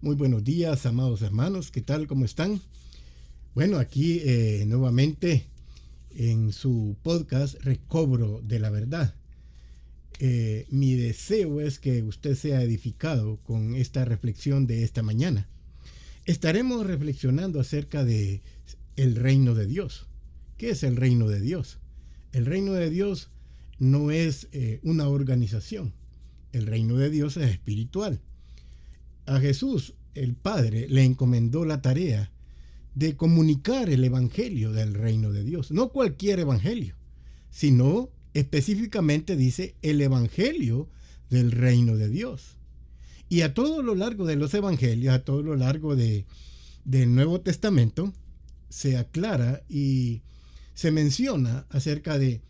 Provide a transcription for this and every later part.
Muy buenos días, amados hermanos. ¿Qué tal? ¿Cómo están? Bueno, aquí nuevamente en su podcast Recobro de la Verdad. Mi deseo es que usted sea edificado con esta reflexión de esta mañana. Estaremos reflexionando acerca de el reino de Dios. ¿Qué es el reino de Dios? El reino de Dios no es una organización. El reino de Dios es espiritual. A Jesús, el Padre, le encomendó la tarea de comunicar el evangelio del reino de Dios. No cualquier evangelio, sino específicamente dice el evangelio del reino de Dios. Y a todo lo largo de los evangelios, a todo lo largo del Nuevo Testamento, se aclara y se menciona acerca de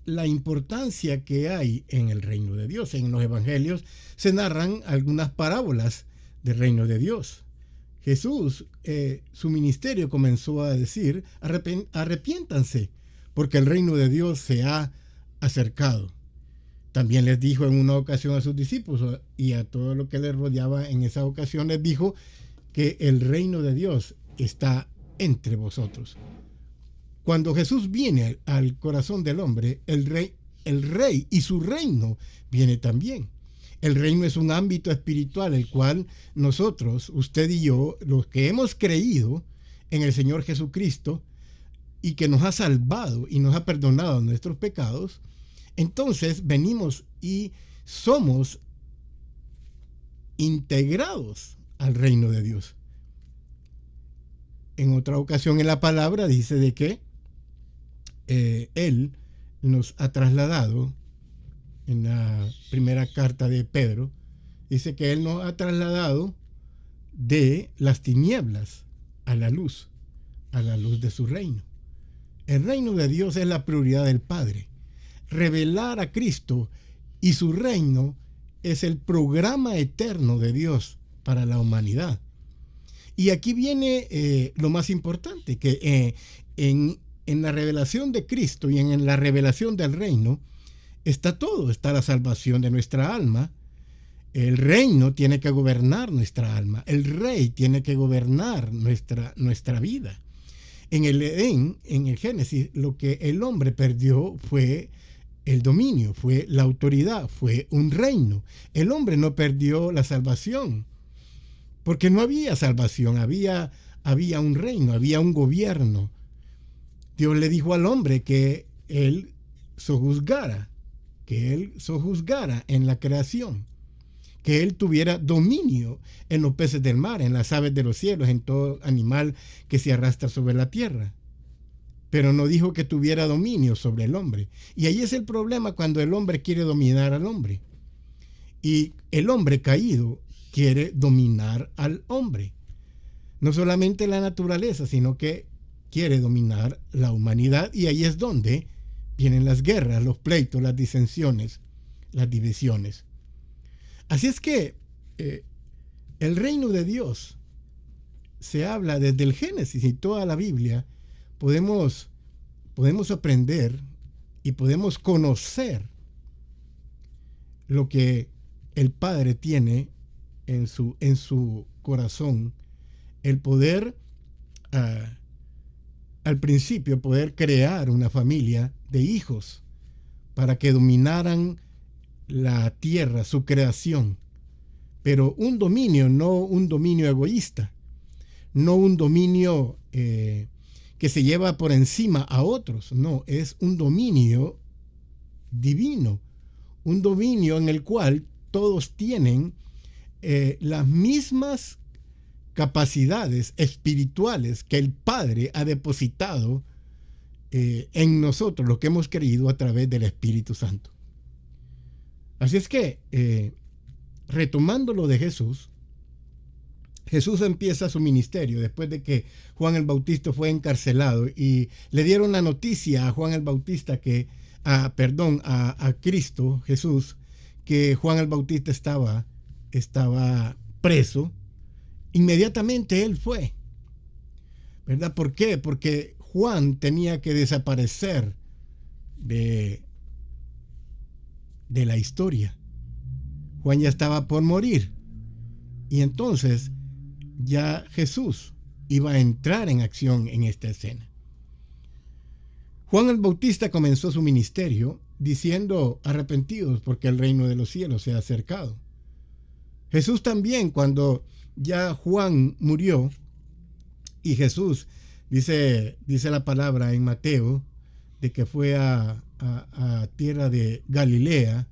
la importancia que hay en el reino de Dios. En los evangelios se narran algunas parábolas del reino de Dios. Jesús, su ministerio comenzó a decir, arrepiéntanse, porque el reino de Dios se ha acercado. También les dijo en una ocasión a sus discípulos y a todo lo que les rodeaba en esa ocasión, les dijo que el reino de Dios está entre vosotros. Cuando Jesús viene al corazón del hombre, el rey y su reino viene también. El reino es un ámbito espiritual, el cual nosotros, usted y yo, los que hemos creído en el Señor Jesucristo y que nos ha salvado y nos ha perdonado nuestros pecados, entonces venimos y somos integrados al reino de Dios. En otra ocasión en la palabra dice de que Él nos ha trasladado, en la primera carta de Pedro, dice que Él nos ha trasladado de las tinieblas a la luz de su reino. El reino de Dios es la prioridad del Padre. Revelar a Cristo y su reino es el programa eterno de Dios para la humanidad. Y aquí viene lo más importante, que en la revelación de Cristo y en la revelación del reino está todo. Está la salvación de nuestra alma. El reino tiene que gobernar nuestra alma. El rey tiene que gobernar nuestra vida. En el Edén, en el Génesis, lo que el hombre perdió fue el dominio, fue la autoridad, fue un reino. El hombre no perdió la salvación, porque no había salvación, había un reino, había un gobierno. Dios le dijo al hombre que él sojuzgara en la creación, que él tuviera dominio en los peces del mar, en las aves de los cielos, en todo animal que se arrastra sobre la tierra. Pero no dijo que tuviera dominio sobre el hombre. Y ahí es el problema cuando el hombre quiere dominar al hombre. Y el hombre caído quiere dominar al hombre. No solamente la naturaleza, sino que quiere dominar la humanidad, y ahí es donde vienen las guerras, los pleitos, las disensiones, las divisiones. Así es que el reino de Dios se habla desde el Génesis y toda la Biblia. Podemos aprender y podemos conocer lo que el Padre tiene en su corazón, el poder al principio poder crear una familia de hijos para que dominaran la tierra, su creación. Pero un dominio, no un dominio egoísta, no un dominio que se lleva por encima a otros, no, es un dominio divino, un dominio en el cual todos tienen las mismas capacidades espirituales que el Padre ha depositado en nosotros, los que hemos creído a través del Espíritu Santo. Así es que, retomando lo de Jesús, Jesús empieza su ministerio después de que Juan el Bautista fue encarcelado y le dieron la noticia a Juan el Bautista a Cristo Jesús, que Juan el Bautista estaba preso. Inmediatamente él fue, ¿verdad? ¿Por qué? Porque Juan tenía que desaparecer de la historia. Juan ya estaba por morir Y entonces ya Jesús iba a entrar en acción en esta escena. Juan el Bautista comenzó su ministerio diciendo: arrepentidos porque el reino de los cielos se ha acercado. Jesús también, cuando ya Juan murió y Jesús, dice la palabra en Mateo, de que fue a tierra de Galilea,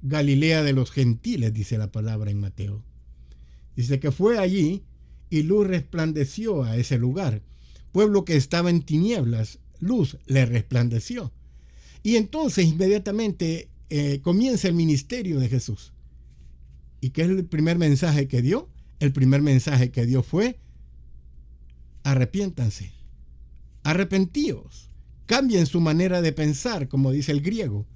Galilea de los gentiles, dice la palabra en Mateo. Dice que fue allí y luz resplandeció a ese lugar. Pueblo que estaba en tinieblas, luz le resplandeció. Y entonces inmediatamente comienza el ministerio de Jesús. ¿Y qué es el primer mensaje que dio? El primer mensaje que dio fue: arrepiéntanse, arrepentíos, cambien su manera de pensar, como dice el griego,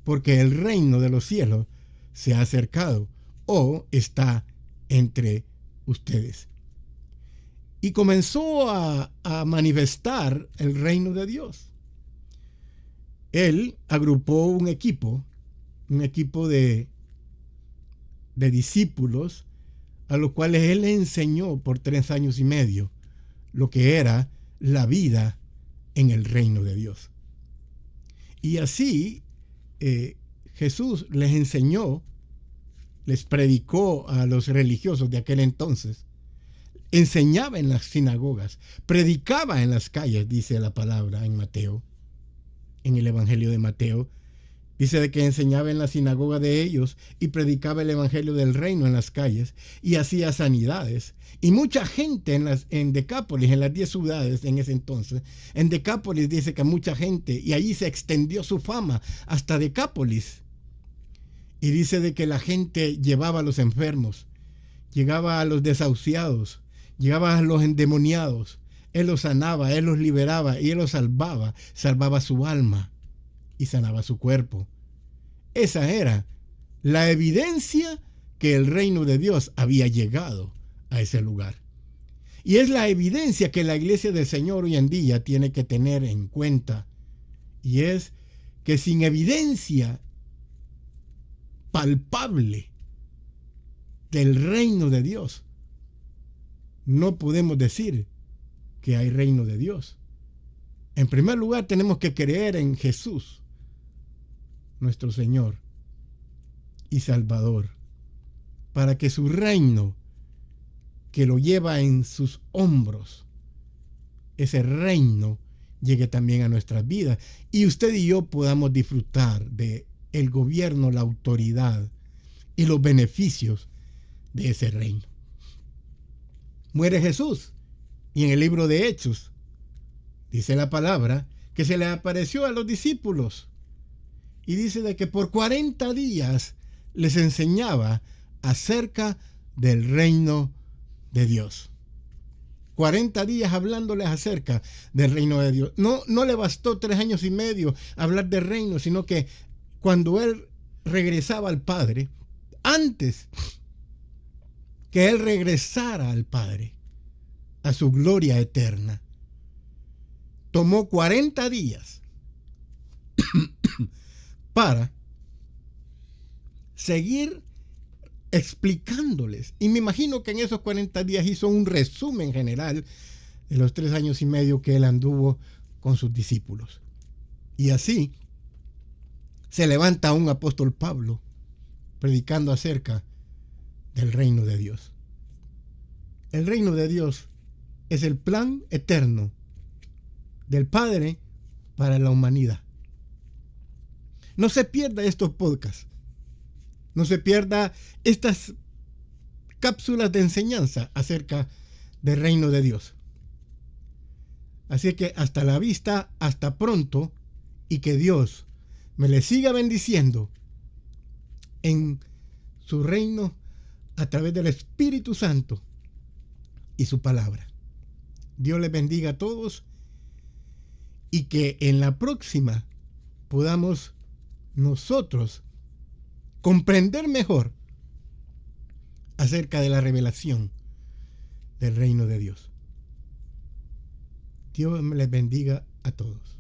porque el reino de los cielos se ha acercado o está entre ustedes. Y comenzó a manifestar el reino de Dios. Él agrupó un equipo de discípulos a los cuales él enseñó por 3 años y medio lo que era la vida en el reino de Dios. Y así Jesús les enseñó, les predicó a los religiosos de aquel entonces, enseñaba en las sinagogas, predicaba en las calles, dice la palabra en Mateo, en el Evangelio de Mateo. Dice de que enseñaba en la sinagoga de ellos y predicaba el evangelio del reino en las calles y hacía sanidades. Y mucha gente en Decápolis, en las 10 ciudades en ese entonces, en Decápolis dice que mucha gente, y allí se extendió su fama hasta Decápolis. Y dice de que la gente llevaba a los enfermos, llegaba a los desahuciados, llegaba a los endemoniados. Él los sanaba, él los liberaba y él los salvaba su alma y sanaba su cuerpo. Esa era la evidencia que el reino de Dios había llegado a ese lugar. Y es la evidencia que la iglesia del Señor hoy en día tiene que tener en cuenta. Y es que sin evidencia palpable del reino de Dios, no podemos decir que hay reino de Dios. En primer lugar, tenemos que creer en Jesús, nuestro Señor y Salvador, para que su reino, que lo lleva en sus hombros, ese reino llegue también a nuestras vidas y usted y yo podamos disfrutar de el gobierno, la autoridad y los beneficios de ese reino. Muere Jesús y en el libro de Hechos dice la palabra que se le apareció a los discípulos. Y dice de que por 40 días les enseñaba acerca del reino de Dios. 40 días hablándoles acerca del reino de Dios. No le bastó 3 años y medio hablar del reino, sino que cuando él regresaba al Padre, antes que él regresara al Padre, a su gloria eterna, tomó 40 días para seguir explicándoles. Y me imagino que en esos 40 días hizo un resumen general de los 3 años y medio que él anduvo con sus discípulos. Y así se levanta un apóstol Pablo predicando acerca del reino de Dios. El reino de Dios es el plan eterno del Padre para la humanidad. No se pierda estos podcasts. No se pierda estas cápsulas de enseñanza acerca del reino de Dios. Así que hasta la vista, hasta pronto, y que Dios me le siga bendiciendo en su reino a través del Espíritu Santo y su palabra. Dios les bendiga a todos y que en la próxima podamos nosotros comprender mejor acerca de la revelación del reino de Dios. Dios les bendiga a todos.